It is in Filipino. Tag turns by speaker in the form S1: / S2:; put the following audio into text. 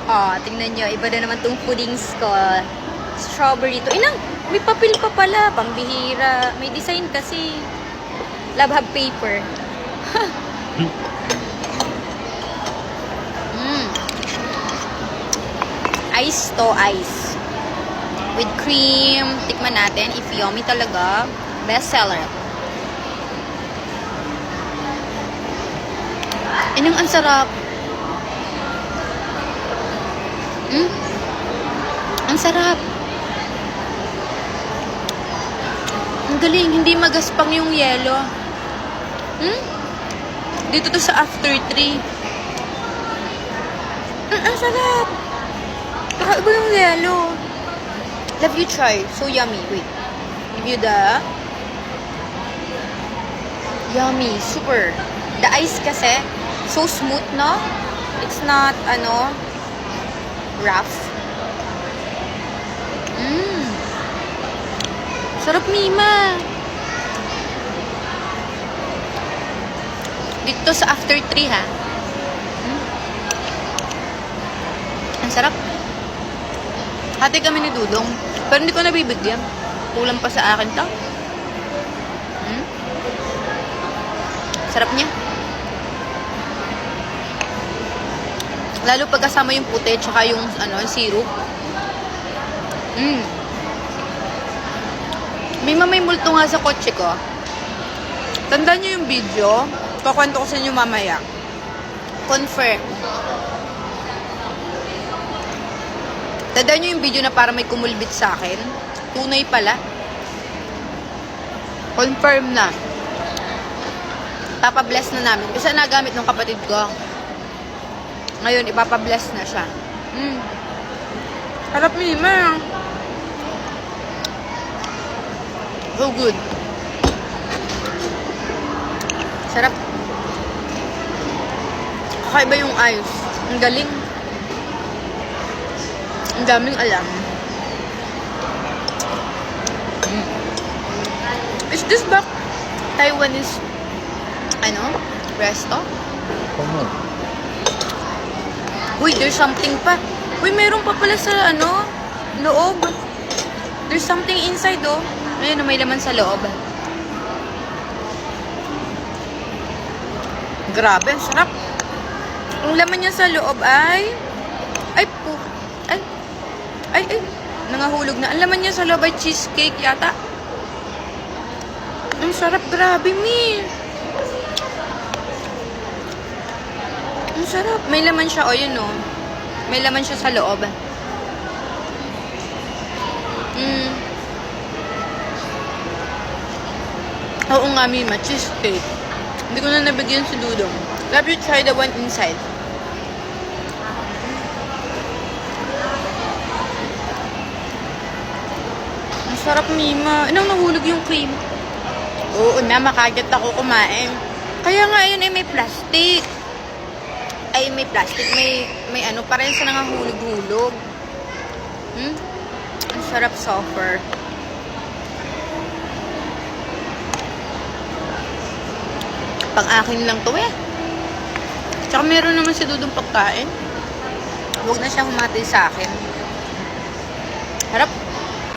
S1: Oh, tingnan nyo. Iba na naman tong puddings ko. Strawberry to. Inang, may papel pa pala. Pambihira. May design kasi. Love have paper. Ice to ice. With cream. Tikman natin. If yummy talaga. Best seller. Inang, ang sarap. Ang sarap. Ang galing. Hindi magaspang yung yelo. Dito to sa after 3. Ang sarap. Kakaiba yung yelo. Love you try. So yummy. Wait. Give you the... Yummy. Super. The ice kasi, so smooth, no? It's not, rough. Sarap, Mima. Dito sa after 3, ha? Ang sarap. Hati kami ni Dudong. Pero hindi ko nabibigyan. Kulang pa sa akin to. Sarap niya. Lalo pag kasama yung puti tsaka yung syrup. May multo nga sa kotse ko. Tandaan nyo yung video. Pakwento ko sa inyo mamaya. Confirm. Tandaan nyo yung video na para may kumulbit sa akin. Tunay pala. Confirm na. Papabless na namin. Kasi nagamit ng kapatid ko. Ngayon, ipapabless na siya. Harap, Mima. So good. Sarap. Kakaiba yung ice. Ang galing. Ang daming alam. Is this back Taiwanese resto? Uy, there's something pa. Uy, meron pa pala sa loob. There's something inside, oh. Ayun, may laman sa loob. Grabe, ang sarap. Ang laman niya sa loob ay nangahulog na. Ang laman niya sa loob ay cheesecake yata. Ang sarap, grabe, Mi. Ang sarap. May laman siya, yun, oh. May laman siya sa loob. Oo nga, Mima, cheesecake. Hindi ko na nabigyan si Dudong. Love you try the one inside. Ang sarap, Mima. Anong nahulog yung cream? Oo na, makagat ako kumain. Kaya nga, ayun ay may plastic. Ay, may plastic. May parang sa nangahulog-hulog. Ang sarap, suffer. Pang akin lang to, eh. Tsaka meron naman si Dudong pagkain. Huwag na siya humati sa akin. Harap.